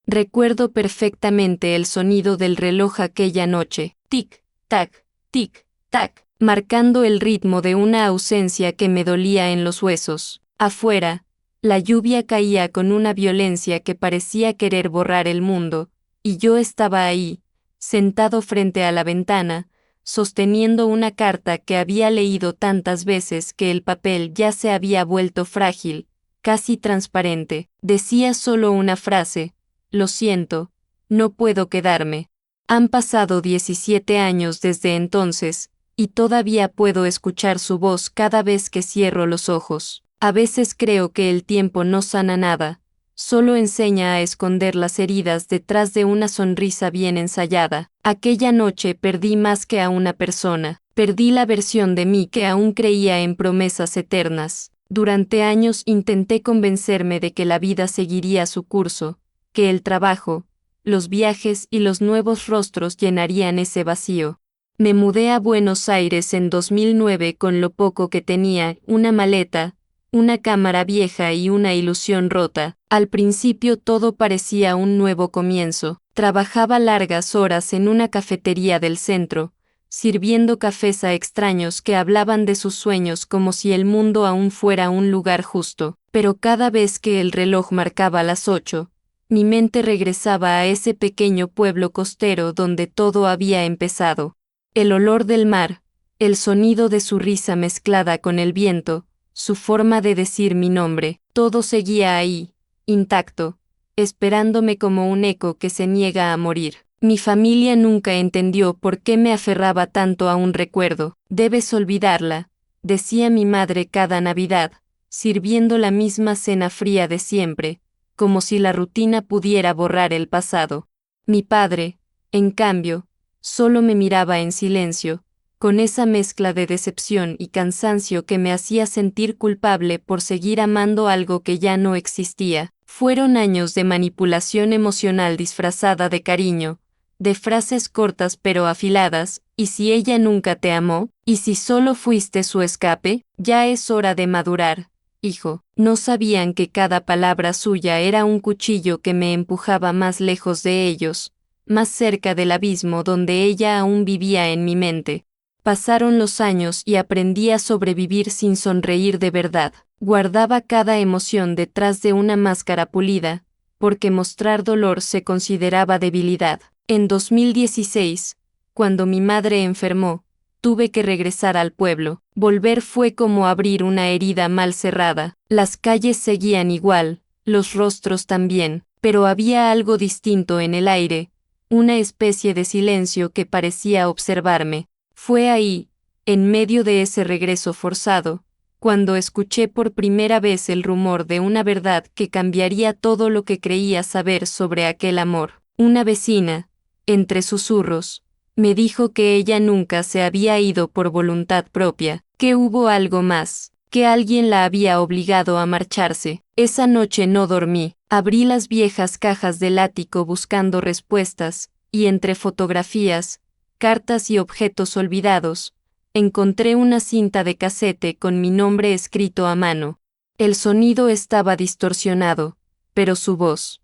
Recuerdo perfectamente el sonido del reloj aquella noche, tic, tac, marcando el ritmo de una ausencia que me dolía en los huesos. Afuera, la lluvia caía con una violencia que parecía querer borrar el mundo, y yo estaba ahí, sentado frente a la ventana, sosteniendo una carta que había leído tantas veces que el papel ya se había vuelto frágil, casi transparente. Decía solo una frase: lo siento, no puedo quedarme. Han pasado 17 años desde entonces, y todavía puedo escuchar su voz cada vez que cierro los ojos. A veces creo que el tiempo no sana nada, solo enseña a esconder las heridas detrás de una sonrisa bien ensayada. Aquella noche perdí más que a una persona, perdí la versión de mí que aún creía en promesas eternas. Durante años intenté convencerme de que la vida seguiría su curso, que el trabajo, los viajes y los nuevos rostros llenarían ese vacío. Me mudé a Buenos Aires en 2009 con lo poco que tenía: una maleta, una cámara vieja y una ilusión rota. Al principio todo parecía un nuevo comienzo. Trabajaba largas horas en una cafetería del centro, sirviendo cafés a extraños que hablaban de sus sueños como si el mundo aún fuera un lugar justo. Pero cada vez que el reloj marcaba las 8, mi mente regresaba a ese pequeño pueblo costero donde todo había empezado. El olor del mar, el sonido de su risa mezclada con el viento, su forma de decir mi nombre, todo seguía ahí, intacto, esperándome como un eco que se niega a morir. Mi familia nunca entendió por qué me aferraba tanto a un recuerdo. Debes olvidarla, decía mi madre cada Navidad, sirviendo la misma cena fría de siempre, como si la rutina pudiera borrar el pasado. Mi padre, en cambio, solo me miraba en silencio, con esa mezcla de decepción y cansancio que me hacía sentir culpable por seguir amando algo que ya no existía. Fueron años de manipulación emocional disfrazada de cariño, de frases cortas pero afiladas: ¿y si ella nunca te amó? ¿Y si solo fuiste su escape? Ya es hora de madurar, hijo. No sabían que cada palabra suya era un cuchillo que me empujaba más lejos de ellos, más cerca del abismo donde ella aún vivía en mi mente. Pasaron los años y aprendí a sobrevivir sin sonreír de verdad. Guardaba cada emoción detrás de una máscara pulida, porque mostrar dolor se consideraba debilidad. En 2016, cuando mi madre enfermó, tuve que regresar al pueblo. Volver fue como abrir una herida mal cerrada. Las calles seguían igual, los rostros también, pero había algo distinto en el aire, una especie de silencio que parecía observarme. Fue ahí, en medio de ese regreso forzado, cuando escuché por primera vez el rumor de una verdad que cambiaría todo lo que creía saber sobre aquel amor. Una vecina, entre susurros, me dijo que ella nunca se había ido por voluntad propia, que hubo algo más, que alguien la había obligado a marcharse. Esa noche no dormí. Abrí las viejas cajas del ático buscando respuestas, y entre fotografías, cartas y objetos olvidados, encontré una cinta de casete con mi nombre escrito a mano. El sonido estaba distorsionado, pero su voz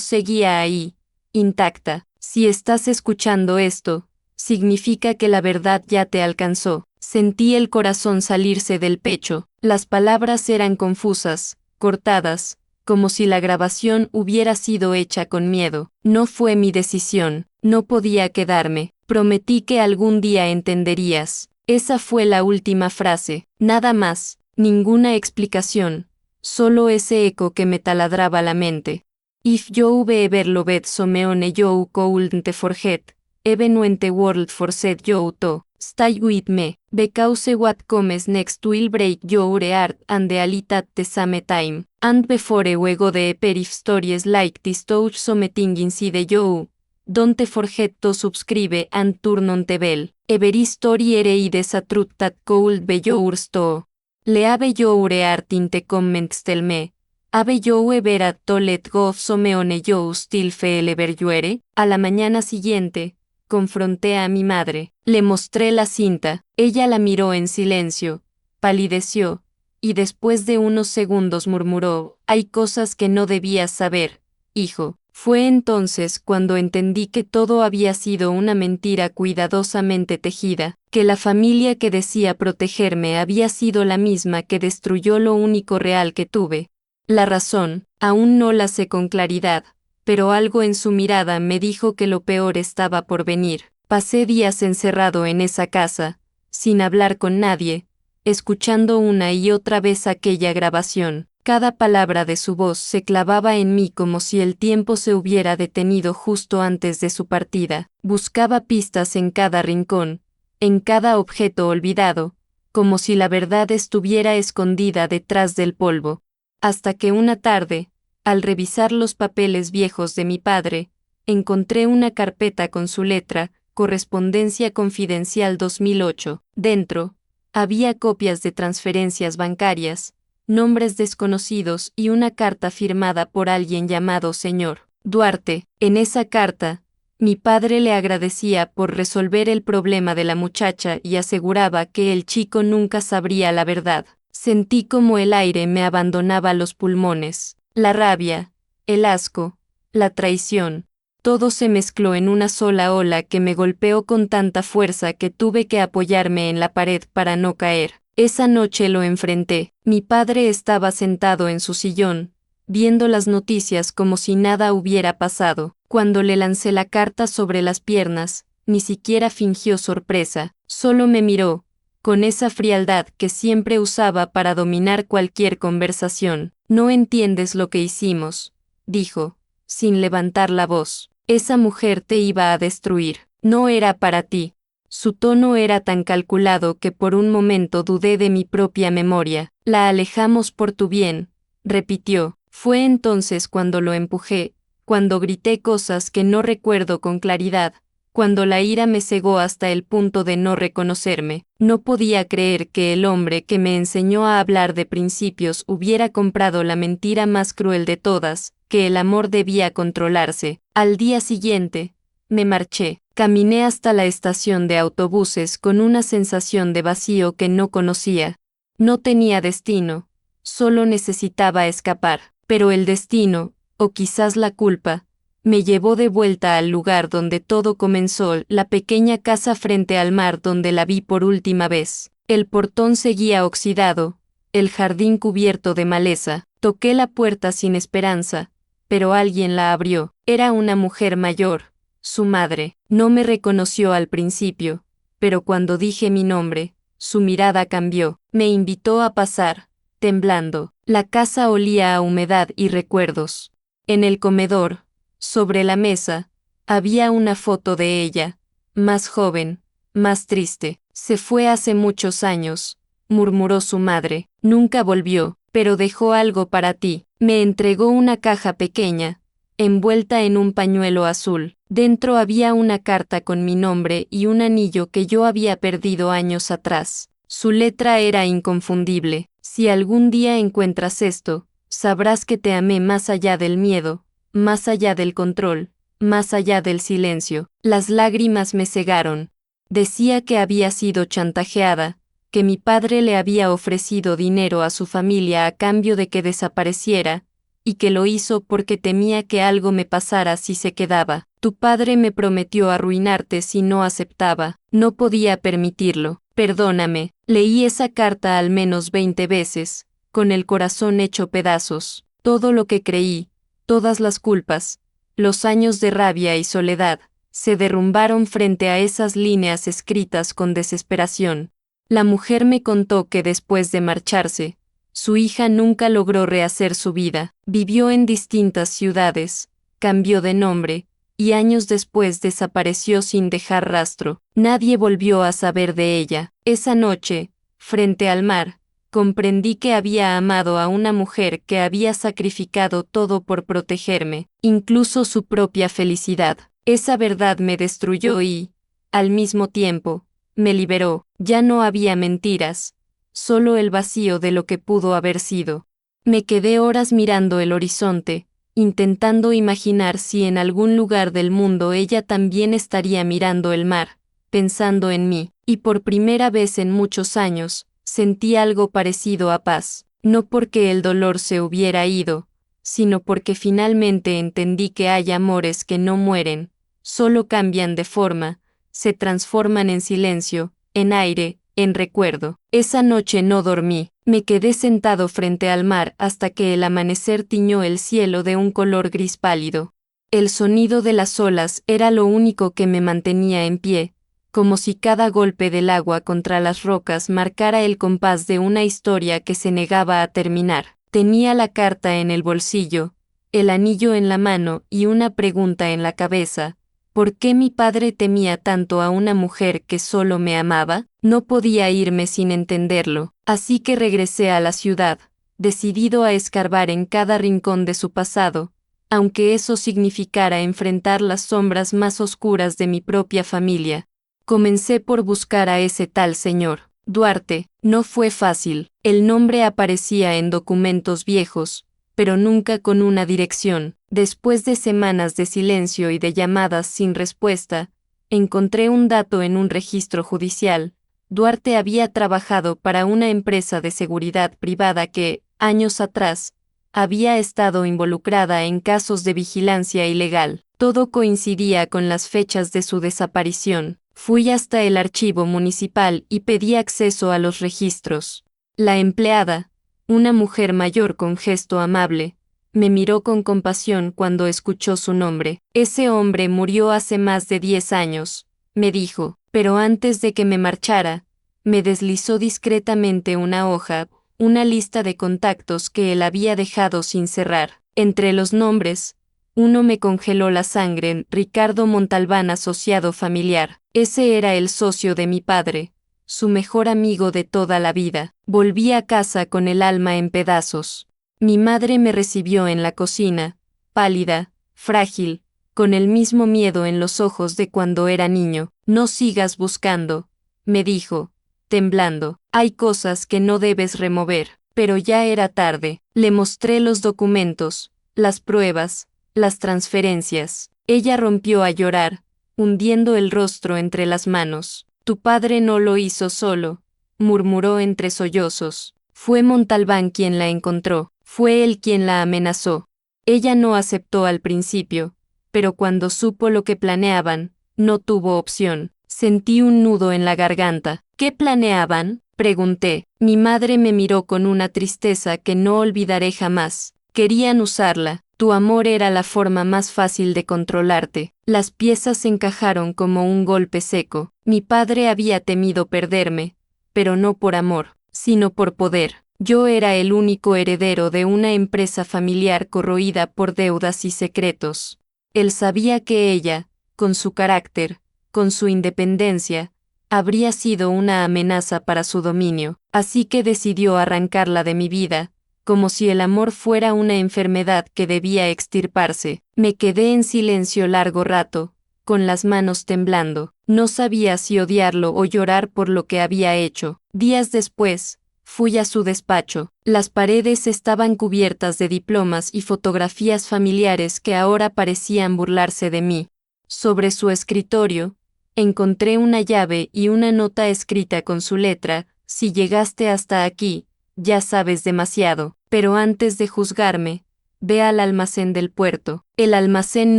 seguía ahí, intacta. Si estás escuchando esto, significa que la verdad ya te alcanzó. Sentí el corazón salirse del pecho. Las palabras eran confusas, cortadas, como si la grabación hubiera sido hecha con miedo. No fue mi decisión, no podía quedarme. Prometí que algún día entenderías. Esa fue la última frase, nada más, ninguna explicación, solo ese eco que me taladraba la mente. If you ever loved someone you couldn't forget, even when the world forsaid you to, stay with me, because what comes next will break your heart and the light at the same time. And before we go deeper, if stories like this touch something inside you, don't forget to subscribe and turn on the bell. Every story is a truth that could be yours too. Leave your heart in the comments, tell me. Have you ever to let go of someone you still feel everywhere? A la mañana siguiente, confronté a mi madre. Le mostré la cinta. Ella la miró en silencio, palideció, y después de unos segundos murmuró: hay cosas que no debías saber, hijo. Fue entonces cuando entendí que todo había sido una mentira cuidadosamente tejida, que la familia que decía protegerme había sido la misma que destruyó lo único real que tuve. La razón, aún no la sé con claridad, pero algo en su mirada me dijo que lo peor estaba por venir. Pasé días encerrado en esa casa, sin hablar con nadie, escuchando una y otra vez aquella grabación. Cada palabra de su voz se clavaba en mí como si el tiempo se hubiera detenido justo antes de su partida. Buscaba pistas en cada rincón, en cada objeto olvidado, como si la verdad estuviera escondida detrás del polvo. Hasta que una tarde, al revisar los papeles viejos de mi padre, encontré una carpeta con su letra, Correspondencia Confidencial 2008. Dentro, había copias de transferencias bancarias, nombres desconocidos y una carta firmada por alguien llamado Señor Duarte. En esa carta, mi padre le agradecía por resolver el problema de la muchacha y aseguraba que el chico nunca sabría la verdad. Sentí como el aire me abandonaba los pulmones. La rabia, el asco, la traición, todo se mezcló en una sola ola que me golpeó con tanta fuerza que tuve que apoyarme en la pared para no caer. Esa noche lo enfrenté. Mi padre estaba sentado en su sillón, viendo las noticias como si nada hubiera pasado. Cuando le lancé la carta sobre las piernas, ni siquiera fingió sorpresa, solo me miró, con esa frialdad que siempre usaba para dominar cualquier conversación. No entiendes lo que hicimos, dijo, sin levantar la voz. Esa mujer te iba a destruir. No era para ti. Su tono era tan calculado que por un momento dudé de mi propia memoria. La alejamos por tu bien, repitió. Fue entonces cuando lo empujé, cuando grité cosas que no recuerdo con claridad, cuando la ira me cegó hasta el punto de no reconocerme. No podía creer que el hombre que me enseñó a hablar de principios hubiera comprado la mentira más cruel de todas, que el amor debía controlarse. Al día siguiente, me marché. Caminé hasta la estación de autobuses con una sensación de vacío que no conocía. No tenía destino, solo necesitaba escapar. Pero el destino, o quizás la culpa, me llevó de vuelta al lugar donde todo comenzó, la pequeña casa frente al mar donde la vi por última vez. El portón seguía oxidado, el jardín cubierto de maleza. Toqué la puerta sin esperanza, pero alguien la abrió. Era una mujer mayor, su madre. No me reconoció al principio, pero cuando dije mi nombre, su mirada cambió. Me invitó a pasar, temblando. La casa olía a humedad y recuerdos. En el comedor, sobre la mesa, había una foto de ella, más joven, más triste. Se fue hace muchos años, murmuró su madre. Nunca volvió, pero dejó algo para ti. Me entregó una caja pequeña, envuelta en un pañuelo azul. Dentro había una carta con mi nombre y un anillo que yo había perdido años atrás. Su letra era inconfundible. Si algún día encuentras esto, sabrás que te amé más allá del miedo, más allá del control, más allá del silencio. Las lágrimas me cegaron. Decía que había sido chantajeada, que mi padre le había ofrecido dinero a su familia a cambio de que desapareciera, y que lo hizo porque temía que algo me pasara si se quedaba. Tu padre me prometió arruinarte si no aceptaba. No podía permitirlo. Perdóname. Leí esa carta al menos 20 veces, con el corazón hecho pedazos. Todo lo que creí, todas las culpas, los años de rabia y soledad, se derrumbaron frente a esas líneas escritas con desesperación. La mujer me contó que después de marcharse, su hija nunca logró rehacer su vida. Vivió en distintas ciudades, cambió de nombre, y años después desapareció sin dejar rastro. Nadie volvió a saber de ella. Esa noche, frente al mar, comprendí que había amado a una mujer que había sacrificado todo por protegerme, incluso su propia felicidad. Esa verdad me destruyó y, al mismo tiempo, me liberó. Ya no había mentiras, solo el vacío de lo que pudo haber sido. Me quedé horas mirando el horizonte, intentando imaginar si en algún lugar del mundo ella también estaría mirando el mar, pensando en mí, y por primera vez en muchos años, sentí algo parecido a paz, no porque el dolor se hubiera ido, sino porque finalmente entendí que hay amores que no mueren, solo cambian de forma, se transforman en silencio, en aire, en recuerdo. Esa noche no dormí, me quedé sentado frente al mar hasta que el amanecer tiñó el cielo de un color gris pálido. El sonido de las olas era lo único que me mantenía en pie, como si cada golpe del agua contra las rocas marcara el compás de una historia que se negaba a terminar. Tenía la carta en el bolsillo, el anillo en la mano y una pregunta en la cabeza. ¿Por qué mi padre temía tanto a una mujer que solo me amaba? No podía irme sin entenderlo, así que regresé a la ciudad, decidido a escarbar en cada rincón de su pasado, aunque eso significara enfrentar las sombras más oscuras de mi propia familia. Comencé por buscar a ese tal señor Duarte. No fue fácil, el nombre aparecía en documentos viejos, pero nunca con una dirección. Después de semanas de silencio y de llamadas sin respuesta, encontré un dato en un registro judicial. Duarte había trabajado para una empresa de seguridad privada que, años atrás, había estado involucrada en casos de vigilancia ilegal. Todo coincidía con las fechas de su desaparición. Fui hasta el archivo municipal y pedí acceso a los registros. La empleada, una mujer mayor con gesto amable, me miró con compasión cuando escuchó su nombre. Ese hombre murió hace más de 10 años, me dijo, pero antes de que me marchara, me deslizó discretamente una hoja, una lista de contactos que él había dejado sin cerrar. Entre los nombres, uno me congeló la sangre: Ricardo Montalbán, asociado familiar. Ese era el socio de mi padre, su mejor amigo de toda la vida. Volví a casa con el alma en pedazos. Mi madre me recibió en la cocina, pálida, frágil, con el mismo miedo en los ojos de cuando era niño. No sigas buscando, me dijo, temblando. Hay cosas que no debes remover. Pero ya era tarde. Le mostré los documentos, las pruebas, las transferencias. Ella rompió a llorar, hundiendo el rostro entre las manos. Tu padre no lo hizo solo, murmuró entre sollozos. Fue Montalbán quien la encontró, fue él quien la amenazó. Ella no aceptó al principio, pero cuando supo lo que planeaban, no tuvo opción. Sentí un nudo en la garganta. ¿Qué planeaban?, pregunté. Mi madre me miró con una tristeza que no olvidaré jamás. Querían usarla. Tu amor era la forma más fácil de controlarte. Las piezas encajaron como un golpe seco. Mi padre había temido perderme, pero no por amor, sino por poder. Yo era el único heredero de una empresa familiar corroída por deudas y secretos. Él sabía que ella, con su carácter, con su independencia, habría sido una amenaza para su dominio, así que decidió arrancarla de mi vida, como si el amor fuera una enfermedad que debía extirparse. Me quedé en silencio largo rato, con las manos temblando. No sabía si odiarlo o llorar por lo que había hecho. Días después, fui a su despacho. Las paredes estaban cubiertas de diplomas y fotografías familiares que ahora parecían burlarse de mí. Sobre su escritorio, encontré una llave y una nota escrita con su letra: si llegaste hasta aquí, ya sabes demasiado, pero antes de juzgarme, ve al almacén del puerto, el almacén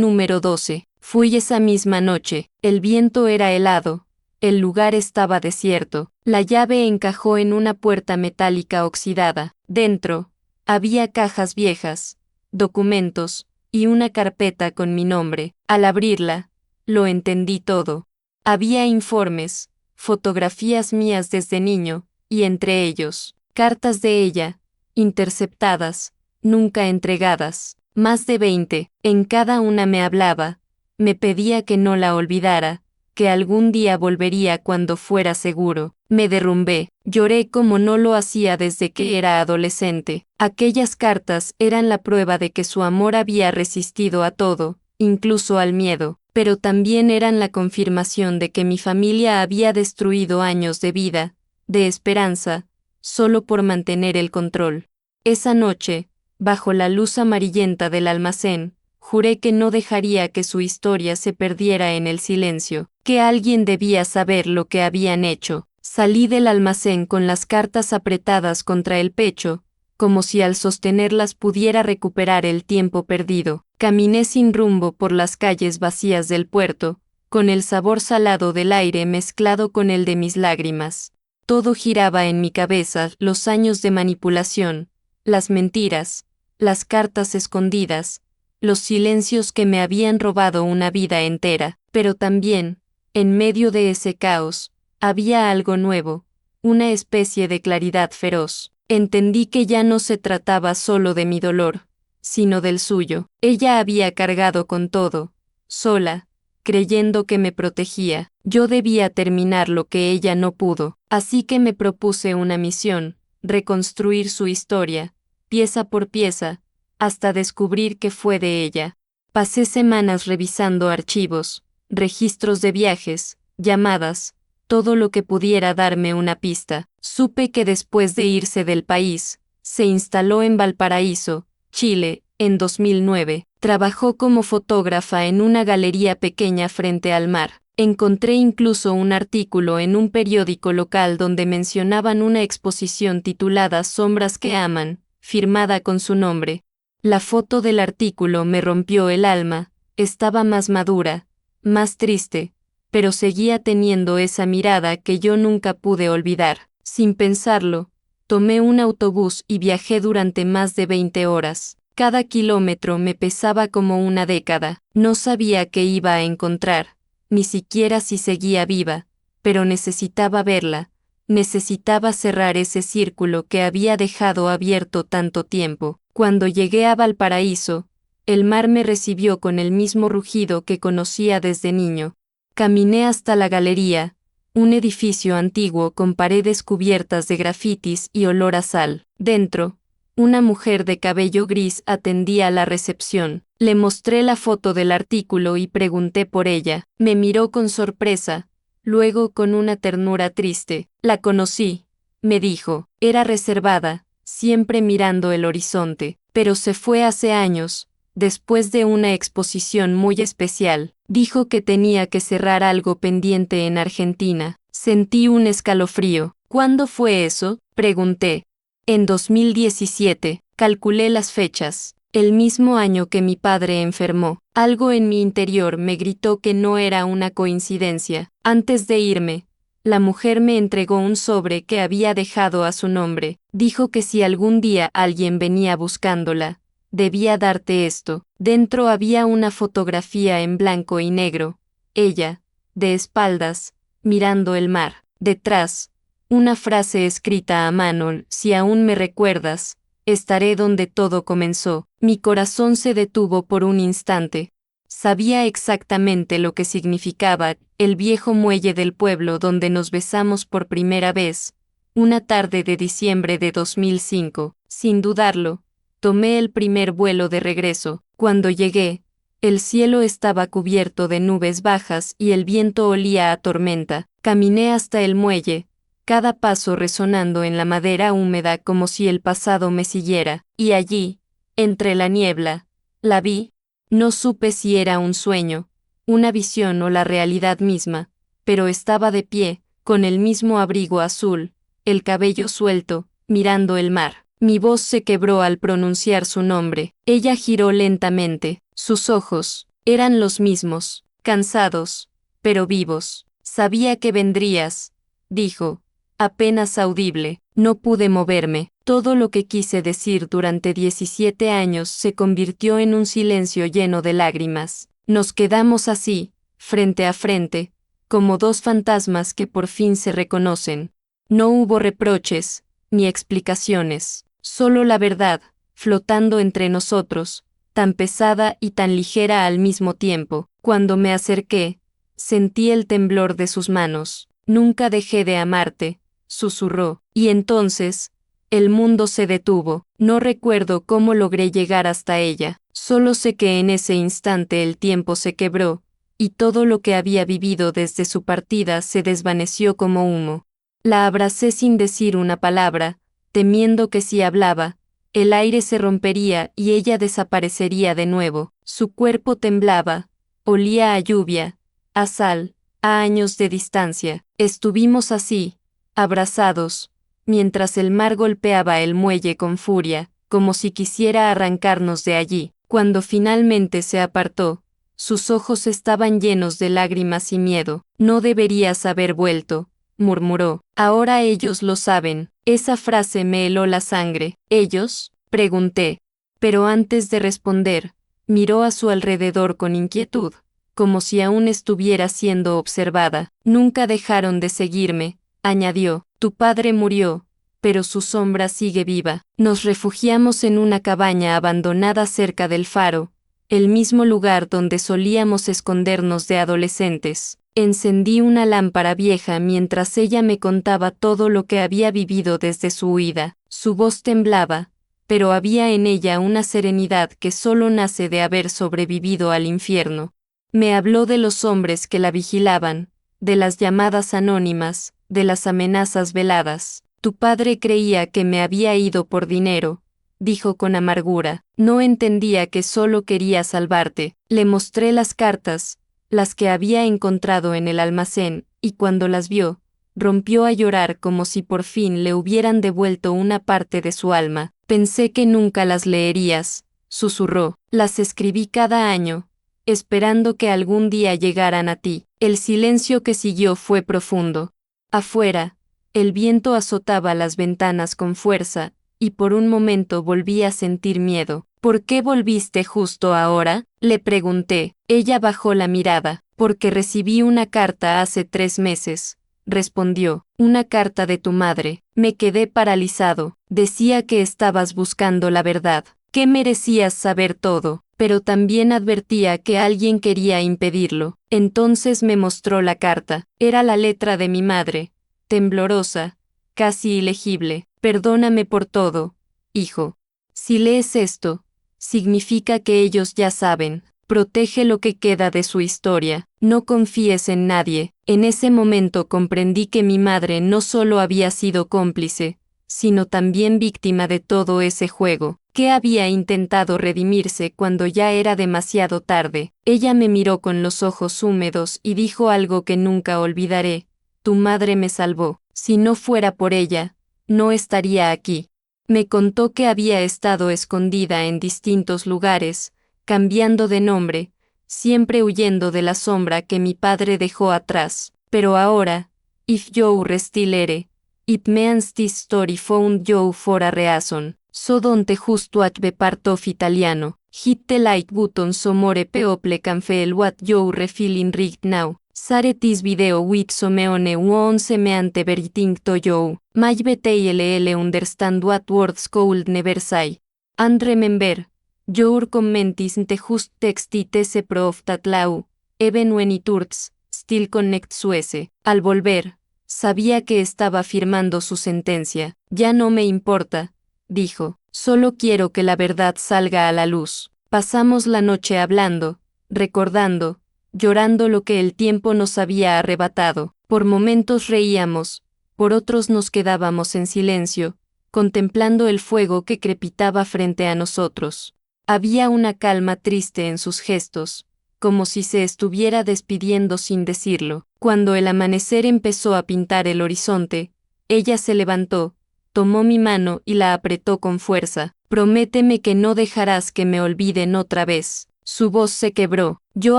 número 12. Fui esa misma noche. El viento era helado, el lugar estaba desierto. La llave encajó en una puerta metálica oxidada. Dentro, había cajas viejas, documentos, y una carpeta con mi nombre. Al abrirla, lo entendí todo. Había informes, fotografías mías desde niño, y entre ellos, cartas de ella, interceptadas, nunca entregadas, más de 20. En cada una me hablaba, me pedía que no la olvidara, que algún día volvería cuando fuera seguro. Me derrumbé, lloré como no lo hacía desde que era adolescente. Aquellas cartas eran la prueba de que su amor había resistido a todo, incluso al miedo, pero también eran la confirmación de que mi familia había destruido años de vida, de esperanza, solo por mantener el control. Esa noche, bajo la luz amarillenta del almacén, juré que no dejaría que su historia se perdiera en el silencio, que alguien debía saber lo que habían hecho. Salí del almacén con las cartas apretadas contra el pecho, como si al sostenerlas pudiera recuperar el tiempo perdido. Caminé sin rumbo por las calles vacías del puerto, con el sabor salado del aire mezclado con el de mis lágrimas. Todo giraba en mi cabeza: los años de manipulación, las mentiras, las cartas escondidas, los silencios que me habían robado una vida entera. Pero también, en medio de ese caos, había algo nuevo, una especie de claridad feroz. Entendí que ya no se trataba solo de mi dolor, sino del suyo. Ella había cargado con todo, sola, creyendo que me protegía. Yo debía terminar lo que ella no pudo, así que me propuse una misión: reconstruir su historia, pieza por pieza, hasta descubrir qué fue de ella. Pasé semanas revisando archivos, registros de viajes, llamadas, todo lo que pudiera darme una pista. Supe que después de irse del país, se instaló en Valparaíso, Chile, en 2009. Trabajó como fotógrafa en una galería pequeña frente al mar. Encontré incluso un artículo en un periódico local donde mencionaban una exposición titulada Sombras que aman, firmada con su nombre. La foto del artículo me rompió el alma. Estaba más madura, más triste, pero seguía teniendo esa mirada que yo nunca pude olvidar. Sin pensarlo, tomé un autobús y viajé durante más de 20 horas. Cada kilómetro me pesaba como una década. No sabía qué iba a encontrar, ni siquiera si seguía viva, pero necesitaba verla, necesitaba cerrar ese círculo que había dejado abierto tanto tiempo. Cuando llegué a Valparaíso, el mar me recibió con el mismo rugido que conocía desde niño. Caminé hasta la galería, un edificio antiguo con paredes cubiertas de grafitis y olor a sal. Dentro, una mujer de cabello gris atendía a la recepción. Le mostré la foto del artículo y pregunté por ella. Me miró con sorpresa, luego con una ternura triste. La conocí, me dijo. Era reservada, siempre mirando el horizonte, pero se fue hace años, después de una exposición muy especial. Dijo que tenía que cerrar algo pendiente en Argentina. Sentí un escalofrío. ¿Cuándo fue eso?, pregunté. En 2017, calculé las fechas. El mismo año que mi padre enfermó. Algo en mi interior me gritó que no era una coincidencia. Antes de irme, la mujer me entregó un sobre que había dejado a su nombre. Dijo que si algún día alguien venía buscándola, debía darte esto. Dentro había una fotografía en blanco y negro. Ella, de espaldas, mirando el mar. Detrás, una frase escrita a mano: si aún me recuerdas, estaré donde todo comenzó. Mi corazón se detuvo por un instante. Sabía exactamente lo que significaba: el viejo muelle del pueblo donde nos besamos por primera vez, una tarde de diciembre de 2005. Sin dudarlo, tomé el primer vuelo de regreso. Cuando llegué, el cielo estaba cubierto de nubes bajas y el viento olía a tormenta. Caminé hasta el muelle, cada paso resonando en la madera húmeda como si el pasado me siguiera. Y allí, entre la niebla, la vi. No supe si era un sueño, una visión o la realidad misma, pero estaba de pie, con el mismo abrigo azul, el cabello suelto, mirando el mar. Mi voz se quebró al pronunciar su nombre. Ella giró lentamente. Sus ojos eran los mismos, cansados, pero vivos. Sabía que vendrías, dijo, apenas audible. No pude moverme. Todo lo que quise decir durante 17 años se convirtió en un silencio lleno de lágrimas. Nos quedamos así, frente a frente, como dos fantasmas que por fin se reconocen. No hubo reproches, ni explicaciones, solo la verdad, flotando entre nosotros, tan pesada y tan ligera al mismo tiempo. Cuando me acerqué, sentí el temblor de sus manos. Nunca dejé de amarte, susurró, y entonces, el mundo se detuvo. No recuerdo cómo logré llegar hasta ella, solo sé que en ese instante el tiempo se quebró, y todo lo que había vivido desde su partida se desvaneció como humo. La abracé sin decir una palabra, temiendo que si hablaba, el aire se rompería y ella desaparecería de nuevo. Su cuerpo temblaba, olía a lluvia, a sal, a años de distancia. Estuvimos así, abrazados, mientras el mar golpeaba el muelle con furia, como si quisiera arrancarnos de allí. Cuando finalmente se apartó, sus ojos estaban llenos de lágrimas y miedo. No deberías haber vuelto, murmuró. Ahora ellos lo saben. Esa frase me heló la sangre. ¿Ellos? Pregunté. Pero antes de responder, miró a su alrededor con inquietud, como si aún estuviera siendo observada. Nunca dejaron de seguirme, añadió. Tu padre murió, pero su sombra sigue viva. Nos refugiamos en una cabaña abandonada cerca del faro, el mismo lugar donde solíamos escondernos de adolescentes. Encendí una lámpara vieja mientras ella me contaba todo lo que había vivido desde su huida. Su voz temblaba, pero había en ella una serenidad que solo nace de haber sobrevivido al infierno. Me habló de los hombres que la vigilaban, de las llamadas anónimas, de las amenazas veladas. Tu padre creía que me había ido por dinero, dijo con amargura. No entendía que solo quería salvarte. Le mostré las cartas, las que había encontrado en el almacén, y cuando las vio, rompió a llorar como si por fin le hubieran devuelto una parte de su alma. Pensé que nunca las leerías, susurró. Las escribí cada año, esperando que algún día llegaran a ti. El silencio que siguió fue profundo. Afuera, el viento azotaba las ventanas con fuerza, y por un momento volví a sentir miedo. ¿Por qué volviste justo ahora?, le pregunté. Ella bajó la mirada. Porque recibí una carta hace 3 meses, respondió. Una carta de tu madre. Me quedé paralizado. Decía que estabas buscando la verdad, que merecías saber todo, pero también advertía que alguien quería impedirlo. Entonces me mostró la carta. Era la letra de mi madre, temblorosa, casi ilegible. Perdóname por todo, hijo. Si lees esto, significa que ellos ya saben. Protege lo que queda de su historia. No confíes en nadie. En ese momento comprendí que mi madre no solo había sido cómplice, sino también víctima de todo ese juego, que había intentado redimirse cuando ya era demasiado tarde. Ella me miró con los ojos húmedos y dijo algo que nunca olvidaré. Tu madre me salvó. Si no fuera por ella, no estaría aquí. Me contó que había estado escondida en distintos lugares, cambiando de nombre, siempre huyendo de la sombra que mi padre dejó atrás. Pero ahora, if you restilere, it means this story found you for a reason. So don't just watch the part of Italiano. Hit the like button so more people can feel what you're feeling right now. Share this video with someone who wants me and everything to you. Maybe they'll understand what words could never say. And remember, your comment isn't just text, it's a proof that love, even when it hurts, still connects us. Al volver, sabía que estaba firmando su sentencia. Ya no me importa, dijo. Solo quiero que la verdad salga a la luz. Pasamos la noche hablando, recordando, llorando lo que el tiempo nos había arrebatado. Por momentos reíamos, por otros nos quedábamos en silencio, contemplando el fuego que crepitaba frente a nosotros. Había una calma triste en sus gestos, como si se estuviera despidiendo sin decirlo. Cuando el amanecer empezó a pintar el horizonte, ella se levantó, tomó mi mano y la apretó con fuerza. Prométeme que no dejarás que me olviden otra vez. Su voz se quebró. Yo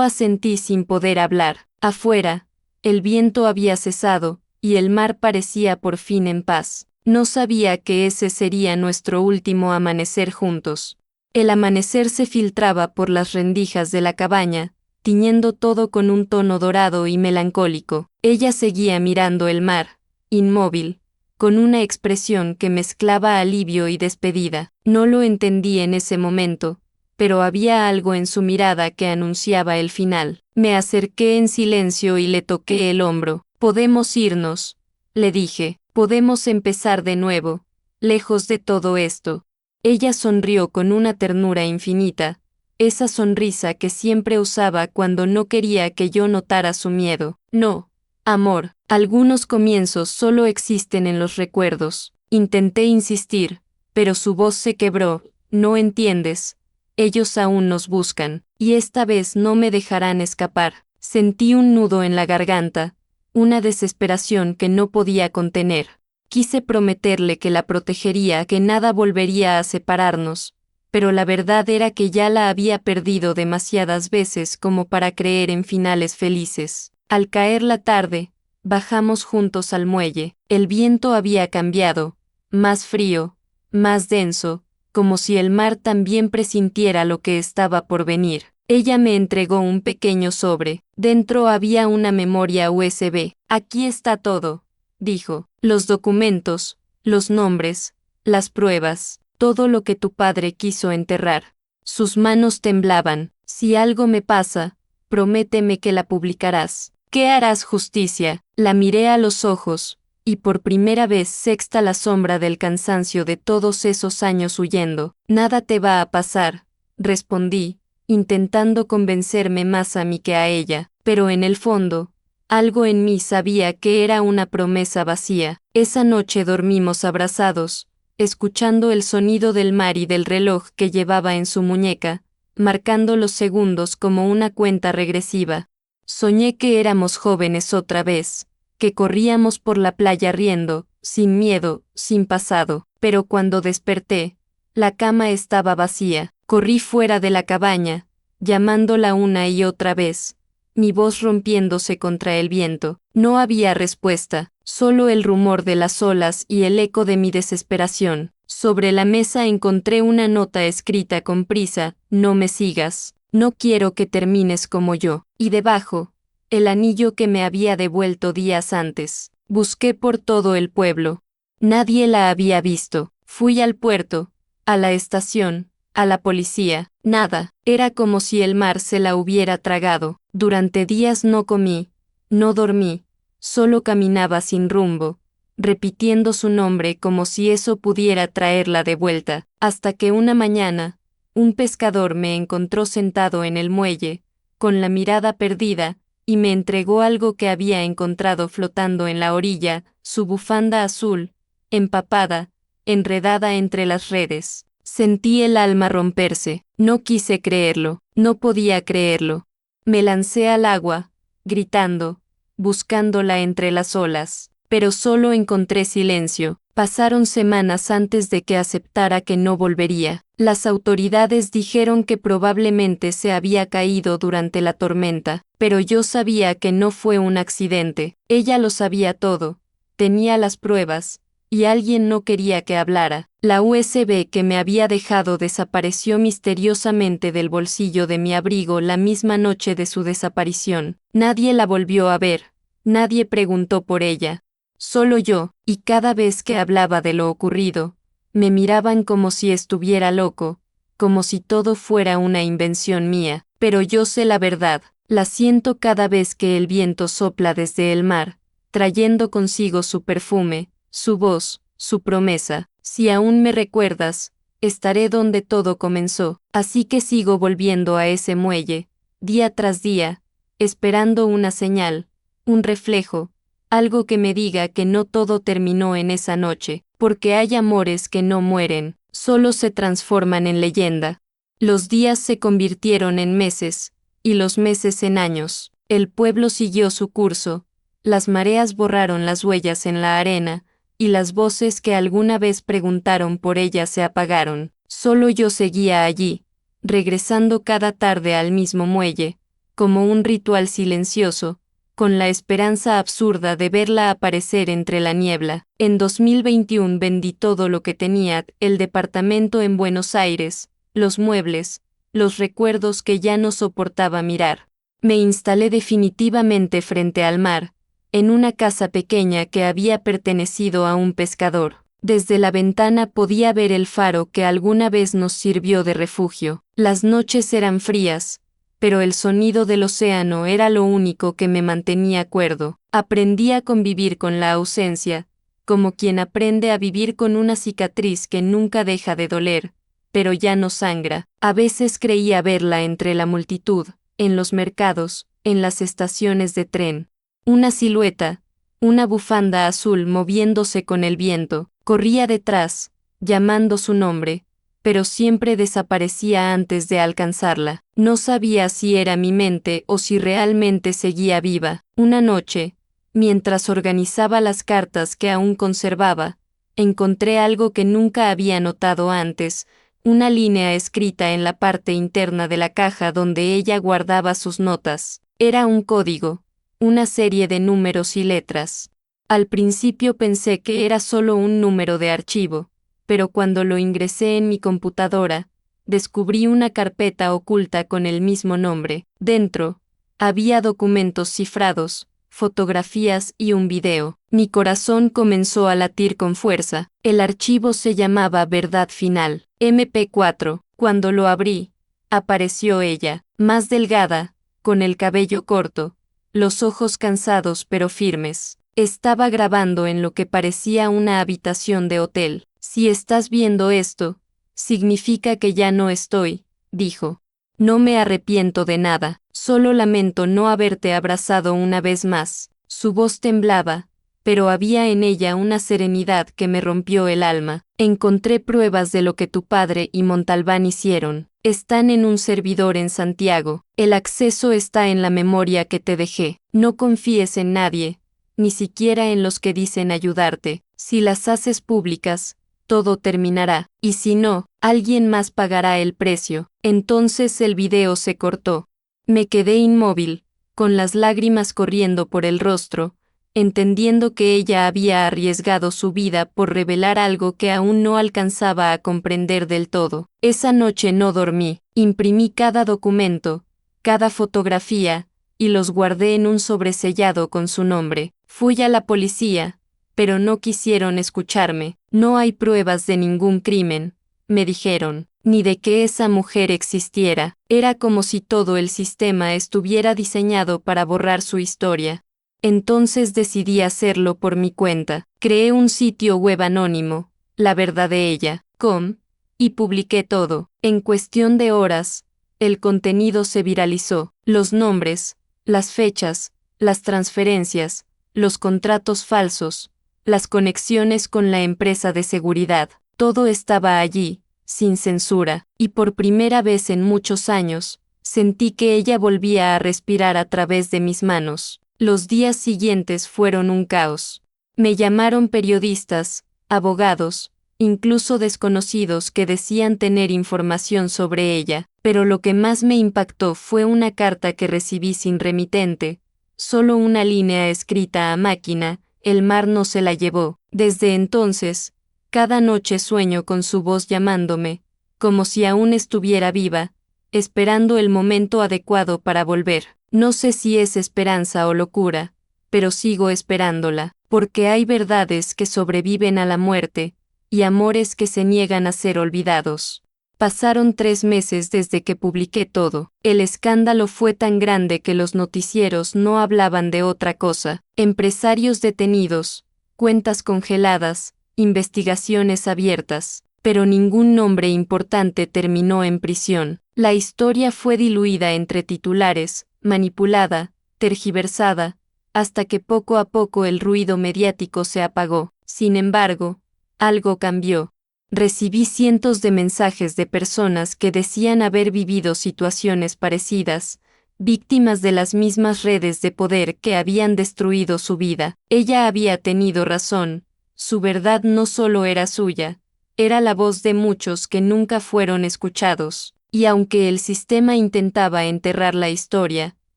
asentí sin poder hablar. Afuera, el viento había cesado, y el mar parecía por fin en paz. No sabía que ese sería nuestro último amanecer juntos. El amanecer se filtraba por las rendijas de la cabaña, tiñendo todo con un tono dorado y melancólico. Ella seguía mirando el mar, inmóvil, con una expresión que mezclaba alivio y despedida. No lo entendí en ese momento, pero había algo en su mirada que anunciaba el final. Me acerqué en silencio y le toqué el hombro. Podemos irnos, le dije. Podemos empezar de nuevo, lejos de todo esto. Ella sonrió con una ternura infinita, esa sonrisa que siempre usaba cuando no quería que yo notara su miedo. No, amor, algunos comienzos solo existen en los recuerdos. Intenté insistir, pero su voz se quebró. No entiendes. Ellos aún nos buscan, y esta vez no me dejarán escapar. Sentí un nudo en la garganta, una desesperación que no podía contener. Quise prometerle que la protegería, que nada volvería a separarnos, pero la verdad era que ya la había perdido demasiadas veces como para creer en finales felices. Al caer la tarde, bajamos juntos al muelle. El viento había cambiado, más frío, más denso, como si el mar también presintiera lo que estaba por venir. Ella me entregó un pequeño sobre. Dentro había una memoria USB. Aquí está todo, dijo. Los documentos, los nombres, las pruebas, todo lo que tu padre quiso enterrar. Sus manos temblaban. Si algo me pasa, prométeme que la publicarás. ¿Qué harás justicia? La miré a los ojos, y por primera vez sexta la sombra del cansancio de todos esos años huyendo. Nada te va a pasar, respondí, intentando convencerme más a mí que a ella, pero en el fondo, algo en mí sabía que era una promesa vacía. Esa noche dormimos abrazados, escuchando el sonido del mar y del reloj que llevaba en su muñeca, marcando los segundos como una cuenta regresiva. Soñé que éramos jóvenes otra vez, que corríamos por la playa riendo, sin miedo, sin pasado, pero cuando desperté, la cama estaba vacía. Corrí fuera de la cabaña, llamándola una y otra vez, mi voz rompiéndose contra el viento. No había respuesta, solo el rumor de las olas y el eco de mi desesperación. Sobre la mesa encontré una nota escrita con prisa: no me sigas, no quiero que termines como yo. Y debajo, el anillo que me había devuelto días antes. Busqué por todo el pueblo. Nadie la había visto. Fui al puerto, a la estación, a la policía. Nada. Era como si el mar se la hubiera tragado. Durante días no comí, no dormí, solo caminaba sin rumbo, repitiendo su nombre como si eso pudiera traerla de vuelta, hasta que una mañana, un pescador me encontró sentado en el muelle, con la mirada perdida, y me entregó algo que había encontrado flotando en la orilla, su bufanda azul, empapada, enredada entre las redes. Sentí el alma romperse. No quise creerlo, no podía creerlo. Me lancé al agua, gritando, buscándola entre las olas, pero solo encontré silencio. Pasaron semanas antes de que aceptara que no volvería. Las autoridades dijeron que probablemente se había caído durante la tormenta, pero yo sabía que no fue un accidente. Ella lo sabía todo, tenía las pruebas, y alguien no quería que hablara. La USB que me había dejado desapareció misteriosamente del bolsillo de mi abrigo la misma noche de su desaparición. Nadie la volvió a ver, nadie preguntó por ella. Solo yo, y cada vez que hablaba de lo ocurrido, me miraban como si estuviera loco, como si todo fuera una invención mía. Pero yo sé la verdad, la siento cada vez que el viento sopla desde el mar, trayendo consigo su perfume, su voz, su promesa. Si aún me recuerdas, estaré donde todo comenzó. Así que sigo volviendo a ese muelle, día tras día, esperando una señal, un reflejo, algo que me diga que no todo terminó en esa noche, porque hay amores que no mueren, solo se transforman en leyenda. Los días se convirtieron en meses, y los meses en años. El pueblo siguió su curso, las mareas borraron las huellas en la arena, y las voces que alguna vez preguntaron por ella se apagaron. Solo yo seguía allí, regresando cada tarde al mismo muelle, como un ritual silencioso, con la esperanza absurda de verla aparecer entre la niebla. En 2021 vendí todo lo que tenía, el departamento en Buenos Aires, los muebles, los recuerdos que ya no soportaba mirar. Me instalé definitivamente frente al mar, en una casa pequeña que había pertenecido a un pescador. Desde la ventana podía ver el faro que alguna vez nos sirvió de refugio. Las noches eran frías, pero el sonido del océano era lo único que me mantenía cuerdo. Aprendí a convivir con la ausencia, como quien aprende a vivir con una cicatriz que nunca deja de doler, pero ya no sangra. A veces creía verla entre la multitud, en los mercados, en las estaciones de tren. Una silueta, una bufanda azul moviéndose con el viento. Corría detrás, llamando su nombre, pero siempre desaparecía antes de alcanzarla. No sabía si era mi mente o si realmente seguía viva. Una noche, Mientras organizaba las cartas que aún conservaba, encontré algo que nunca había notado antes, una línea escrita en la parte interna de la caja donde ella guardaba sus notas. Era un código, una serie de números y letras. Al principio pensé que era solo un número de archivo, pero cuando lo ingresé en mi computadora, descubrí una carpeta oculta con el mismo nombre. Dentro, había documentos cifrados, fotografías y un video. Mi corazón comenzó a latir con fuerza. El archivo se llamaba Verdad Final, MP4. Cuando lo abrí, apareció ella, más delgada, con el cabello corto, los ojos cansados pero firmes. Estaba grabando en lo que parecía una habitación de hotel. Si estás viendo esto, significa que ya no estoy, dijo. No me arrepiento de nada, solo lamento no haberte abrazado una vez más. Su voz temblaba, pero había en ella una serenidad que me rompió el alma. Encontré pruebas de lo que tu padre y Montalbán hicieron. Están en un servidor en Santiago. El acceso está en la memoria que te dejé. No confíes en nadie, ni siquiera en los que dicen ayudarte. Si las haces públicas, todo terminará, y si no, alguien más pagará el precio. Entonces el video se cortó. Me quedé inmóvil, con las lágrimas corriendo por el rostro, entendiendo que ella había arriesgado su vida por revelar algo que aún no alcanzaba a comprender del todo. Esa noche no dormí, imprimí cada documento, cada fotografía, y los guardé en un sobresellado con su nombre. Fui a la policía, pero no quisieron escucharme. No hay pruebas de ningún crimen, me dijeron, ni de que esa mujer existiera. Era como si todo el sistema estuviera diseñado para borrar su historia. Entonces decidí hacerlo por mi cuenta. Creé un sitio web anónimo, La Verdad de Ella.com, y publiqué todo. En cuestión de horas, el contenido se viralizó. Los nombres, las fechas, las transferencias, los contratos falsos, las conexiones con la empresa de seguridad, todo estaba allí, sin censura, y por primera vez en muchos años, sentí que ella volvía a respirar a través de mis manos. Los días siguientes fueron un caos. Me llamaron periodistas, abogados, incluso desconocidos que decían tener información sobre ella, pero lo que más me impactó fue una carta que recibí sin remitente, solo una línea escrita a máquina. El mar no se la llevó. Desde entonces, cada noche sueño con su voz llamándome, como si aún estuviera viva, esperando el momento adecuado para volver. No sé si es esperanza o locura, pero sigo esperándola, porque hay verdades que sobreviven a la muerte, y amores que se niegan a ser olvidados. Pasaron 3 meses desde que publiqué todo. El escándalo fue tan grande que los noticieros no hablaban de otra cosa. Empresarios detenidos, cuentas congeladas, investigaciones abiertas, pero ningún nombre importante terminó en prisión. La historia fue diluida entre titulares, manipulada, tergiversada, hasta que poco a poco el ruido mediático se apagó. Sin embargo, algo cambió. Recibí cientos de mensajes de personas que decían haber vivido situaciones parecidas, víctimas de las mismas redes de poder que habían destruido su vida. Ella había tenido razón, su verdad no solo era suya, era la voz de muchos que nunca fueron escuchados, y aunque el sistema intentaba enterrar la historia,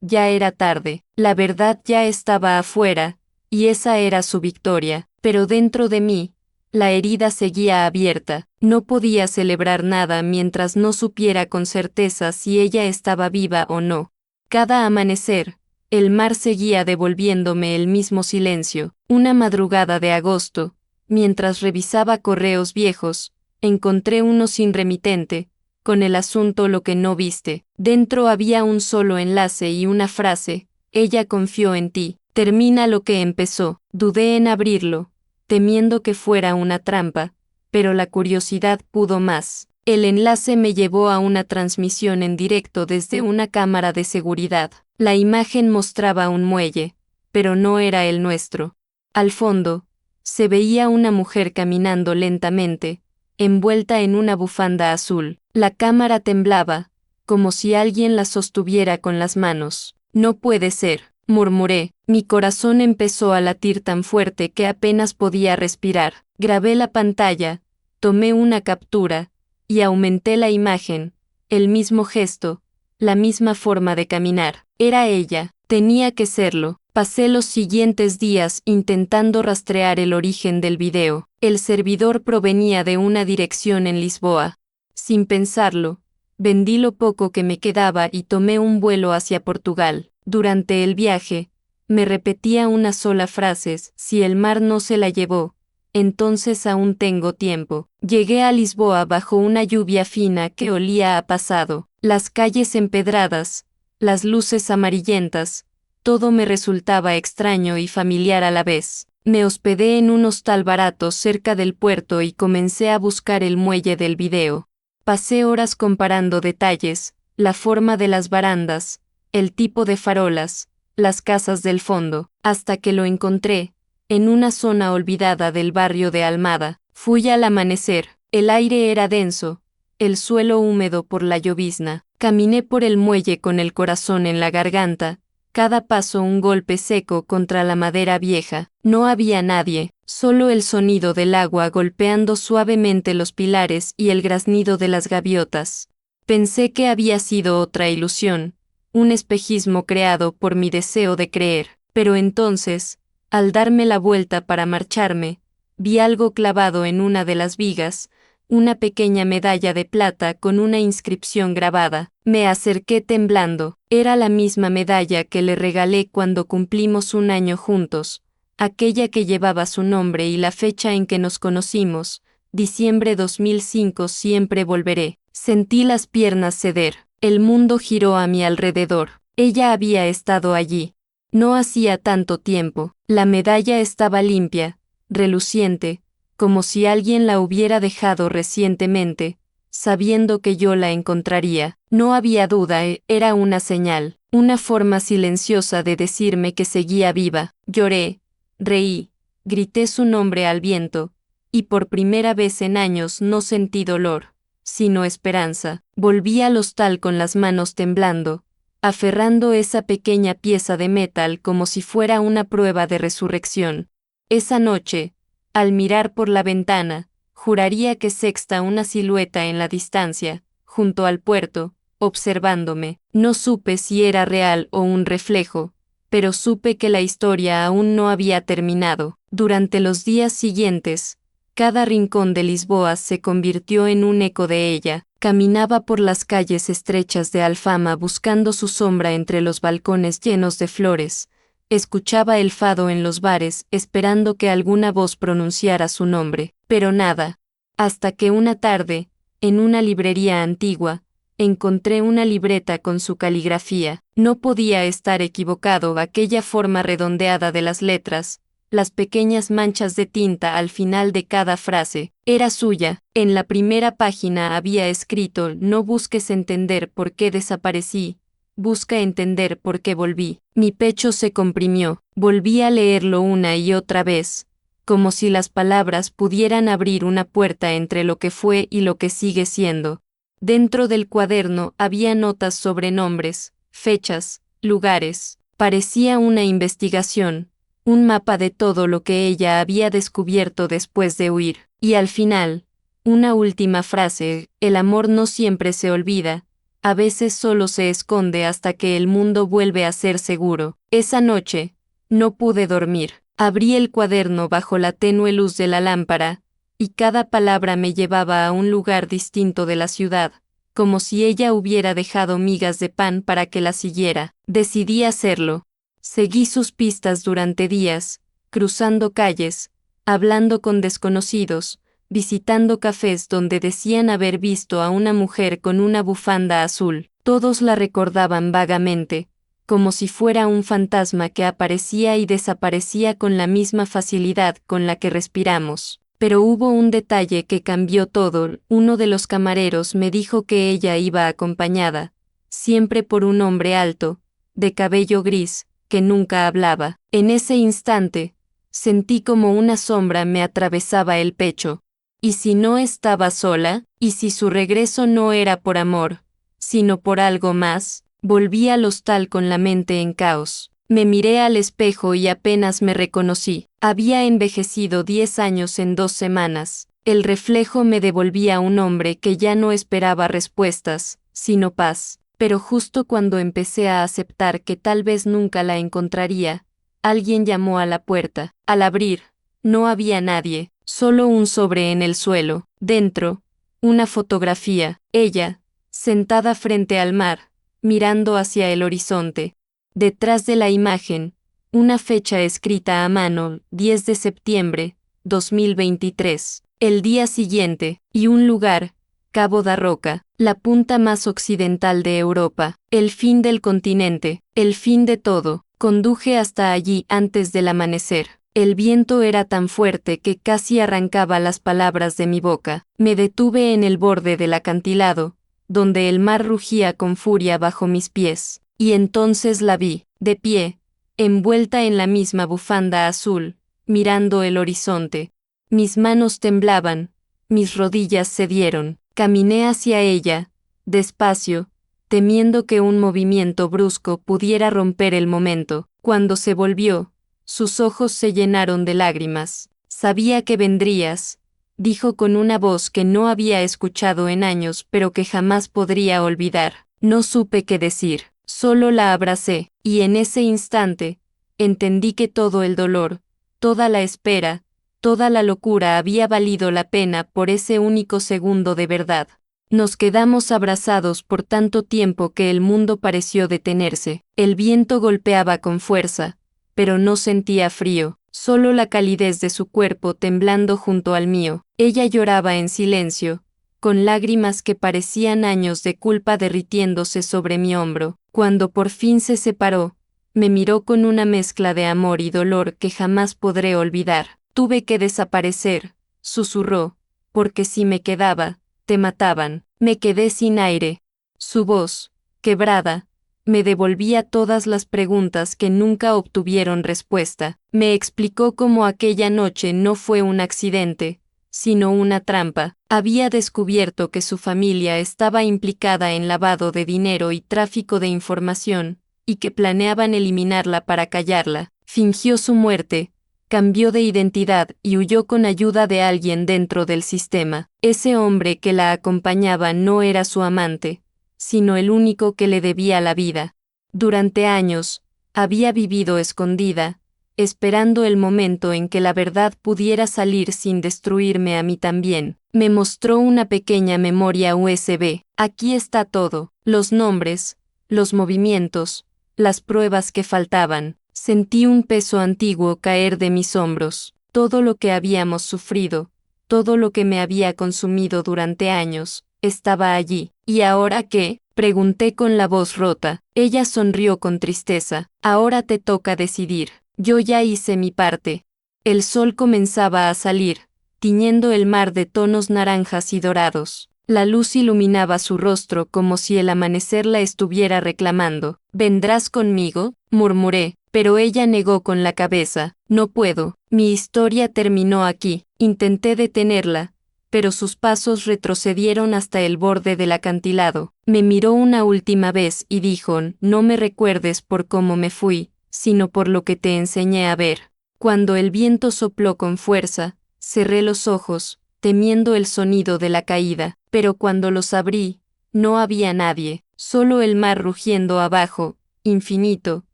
ya era tarde. La verdad ya estaba afuera, y esa era su victoria, pero dentro de mí, la herida seguía abierta. No podía celebrar nada mientras no supiera con certeza si ella estaba viva o no. Cada amanecer, el mar seguía devolviéndome el mismo silencio. Una madrugada de agosto, mientras revisaba correos viejos, encontré uno sin remitente, con el asunto Lo que no viste. Dentro había un solo enlace y una frase: ella confió en ti. Termina lo que empezó. Dudé en abrirlo, temiendo que fuera una trampa, pero la curiosidad pudo más. El enlace me llevó a una transmisión en directo desde una cámara de seguridad. La imagen mostraba un muelle, pero no era el nuestro. Al fondo, se veía una mujer caminando lentamente, envuelta en una bufanda azul. La cámara temblaba, como si alguien la sostuviera con las manos. No puede ser. murmuré. Mi corazón empezó a latir tan fuerte que apenas podía respirar. Grabé la pantalla, tomé una captura, y aumenté la imagen, el mismo gesto, la misma forma de caminar. Era ella, tenía que serlo. Pasé los siguientes días intentando rastrear el origen del video. El servidor provenía de una dirección en Lisboa. Sin pensarlo, vendí lo poco que me quedaba y tomé un vuelo hacia Portugal. Durante el viaje, me repetía una sola frase: si el mar no se la llevó, entonces aún tengo tiempo. Llegué a Lisboa bajo una lluvia fina que olía a pasado. Las calles empedradas, las luces amarillentas, todo me resultaba extraño y familiar a la vez. Me hospedé en un hostal barato cerca del puerto y comencé a buscar el muelle del video. Pasé horas comparando detalles, la forma de las barandas, el tipo de farolas, las casas del fondo, hasta que lo encontré, en una zona olvidada del barrio de Almada. Fui al amanecer, el aire era denso, el suelo húmedo por la llovizna. Caminé por el muelle con el corazón en la garganta, cada paso un golpe seco contra la madera vieja. No había nadie, solo el sonido del agua golpeando suavemente los pilares y el graznido de las gaviotas. Pensé que había sido otra ilusión, un espejismo creado por mi deseo de creer, pero entonces, al darme la vuelta para marcharme, vi algo clavado en una de las vigas, una pequeña medalla de plata con una inscripción grabada. Me acerqué temblando. Era la misma medalla que le regalé cuando cumplimos un año juntos, aquella que llevaba su nombre y la fecha en que nos conocimos, diciembre 2005. Siempre volveré. Sentí las piernas ceder. El mundo giró a mi alrededor. Ella había estado allí. No hacía tanto tiempo. La medalla estaba limpia, reluciente, como si alguien la hubiera dejado recientemente, sabiendo que yo la encontraría. No había duda, era una señal, una forma silenciosa de decirme que seguía viva. Lloré, reí, grité su nombre al viento, y por primera vez en años no sentí dolor, sino esperanza. Volví al hostal con las manos temblando, aferrando esa pequeña pieza de metal como si fuera una prueba de resurrección. Esa noche, al mirar por la ventana, juraría que sexta una silueta en la distancia, junto al puerto, observándome. No supe si era real o un reflejo, pero supe que la historia aún no había terminado. Durante los días siguientes, cada rincón de Lisboa se convirtió en un eco de ella. Caminaba por las calles estrechas de Alfama buscando su sombra entre los balcones llenos de flores. Escuchaba el fado en los bares, esperando que alguna voz pronunciara su nombre, pero nada. Hasta que una tarde, en una librería antigua, encontré una libreta con su caligrafía. No podía estar equivocado. Aquella forma redondeada de las letras, las pequeñas manchas de tinta al final de cada frase, era suya. En la primera página había escrito: no busques entender por qué desaparecí, busca entender por qué volví. Mi pecho se comprimió. Volví a leerlo una y otra vez, como si las palabras pudieran abrir una puerta entre lo que fue y lo que sigue siendo. Dentro del cuaderno había notas sobre nombres, fechas, lugares. Parecía una investigación, un mapa de todo lo que ella había descubierto después de huir. Y al final, una última frase: el amor no siempre se olvida, a veces solo se esconde hasta que el mundo vuelve a ser seguro. Esa noche, no pude dormir. Abrí el cuaderno bajo la tenue luz de la lámpara, y cada palabra me llevaba a un lugar distinto de la ciudad, como si ella hubiera dejado migas de pan para que la siguiera. Decidí hacerlo. Seguí sus pistas durante días, cruzando calles, hablando con desconocidos, visitando cafés donde decían haber visto a una mujer con una bufanda azul. Todos la recordaban vagamente, como si fuera un fantasma que aparecía y desaparecía con la misma facilidad con la que respiramos. Pero hubo un detalle que cambió todo. Uno de los camareros me dijo que ella iba acompañada, siempre por un hombre alto, de cabello gris, que nunca hablaba. En ese instante, sentí como una sombra me atravesaba el pecho. ¿Y si no estaba sola? ¿Y si su regreso no era por amor, sino por algo más? Volví al hostal con la mente en caos. Me miré al espejo y apenas me reconocí. Había envejecido 10 años en 2 semanas. El reflejo me devolvía a un hombre que ya no esperaba respuestas, sino paz. Pero justo cuando empecé a aceptar que tal vez nunca la encontraría, alguien llamó a la puerta. Al abrir, no había nadie, solo un sobre en el suelo. Dentro, una fotografía. Ella, sentada frente al mar, mirando hacia el horizonte. Detrás de la imagen, una fecha escrita a mano, 10 de septiembre, 2023. El día siguiente, y un lugar, Cabo da Roca, la punta más occidental de Europa, el fin del continente, el fin de todo. Conduje hasta allí antes del amanecer. El viento era tan fuerte que casi arrancaba las palabras de mi boca. Me detuve en el borde del acantilado, donde el mar rugía con furia bajo mis pies. Y entonces la vi, de pie, envuelta en la misma bufanda azul, mirando el horizonte. Mis manos temblaban, mis rodillas cedieron. Caminé hacia ella, despacio, temiendo que un movimiento brusco pudiera romper el momento. Cuando se volvió, sus ojos se llenaron de lágrimas. Sabía que vendrías, dijo con una voz que no había escuchado en años pero que jamás podría olvidar. No supe qué decir. Solo la abracé, y en ese instante, entendí que todo el dolor, toda la espera, toda la locura había valido la pena por ese único segundo de verdad. Nos quedamos abrazados por tanto tiempo que el mundo pareció detenerse. El viento golpeaba con fuerza, pero no sentía frío, solo la calidez de su cuerpo temblando junto al mío. Ella lloraba en silencio, con lágrimas que parecían años de culpa derritiéndose sobre mi hombro. Cuando por fin se separó, me miró con una mezcla de amor y dolor que jamás podré olvidar. Tuve que desaparecer, susurró, porque si me quedaba, te mataban. Me quedé sin aire. Su voz, quebrada, me devolvía todas las preguntas que nunca obtuvieron respuesta. Me explicó cómo aquella noche no fue un accidente, sino una trampa. Había descubierto que su familia estaba implicada en lavado de dinero y tráfico de información, y que planeaban eliminarla para callarla. Fingió su muerte, cambió de identidad y huyó con ayuda de alguien dentro del sistema. Ese hombre que la acompañaba no era su amante, sino el único que le debía la vida. Durante años, había vivido escondida, esperando el momento en que la verdad pudiera salir sin destruirme a mí también. Me mostró una pequeña memoria USB. Aquí está todo, los nombres, los movimientos, las pruebas que faltaban. Sentí un peso antiguo caer de mis hombros. Todo lo que habíamos sufrido, todo lo que me había consumido durante años, estaba allí. ¿Y ahora qué?, pregunté con la voz rota. Ella sonrió con tristeza. Ahora te toca decidir. Yo ya hice mi parte. El sol comenzaba a salir, tiñendo el mar de tonos naranjas y dorados. La luz iluminaba su rostro como si el amanecer la estuviera reclamando. ¿Vendrás conmigo?, murmuré, pero ella negó con la cabeza. No puedo, mi historia terminó aquí. Intenté detenerla, pero sus pasos retrocedieron hasta el borde del acantilado. Me miró una última vez y dijo: no me recuerdes por cómo me fui, sino por lo que te enseñé a ver. Cuando el viento sopló con fuerza, cerré los ojos, temiendo el sonido de la caída, pero cuando los abrí, no había nadie, solo el mar rugiendo abajo, infinito,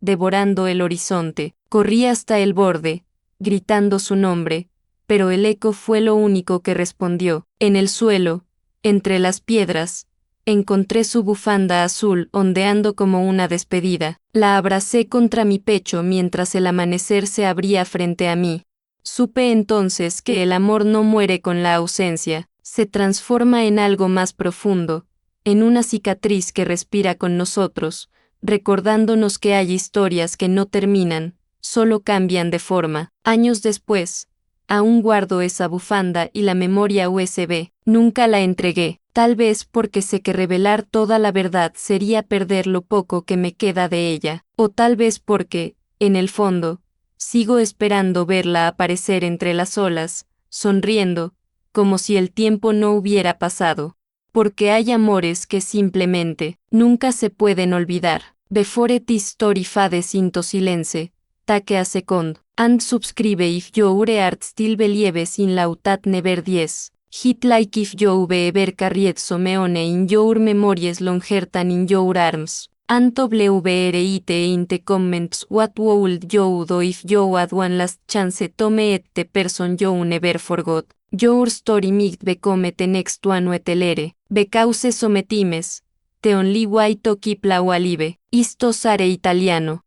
devorando el horizonte. Corrí hasta el borde, gritando su nombre, pero el eco fue lo único que respondió. En el suelo, entre las piedras, encontré su bufanda azul ondeando como una despedida. La abracé contra mi pecho mientras el amanecer se abría frente a mí. Supe entonces que el amor no muere con la ausencia, se transforma en algo más profundo, en una cicatriz que respira con nosotros, recordándonos que hay historias que no terminan, solo cambian de forma. Años después, aún guardo esa bufanda y la memoria USB. Nunca la entregué, tal vez porque sé que revelar toda la verdad sería perder lo poco que me queda de ella, o tal vez porque, en el fondo, sigo esperando verla aparecer entre las olas, sonriendo, como si el tiempo no hubiera pasado. Porque hay amores que simplemente nunca se pueden olvidar. Before this story fades into silence, take a second, and subscribe if your heart still believes in lautat never dies. Hit like if you be ever carried someone in your memories longer than in your arms. And write in the comments what would you do if you had one last chance to meet the person you never forgot. Your story might become the next one we tellere, because sometimes the only way to keep life alive is to usare italiano.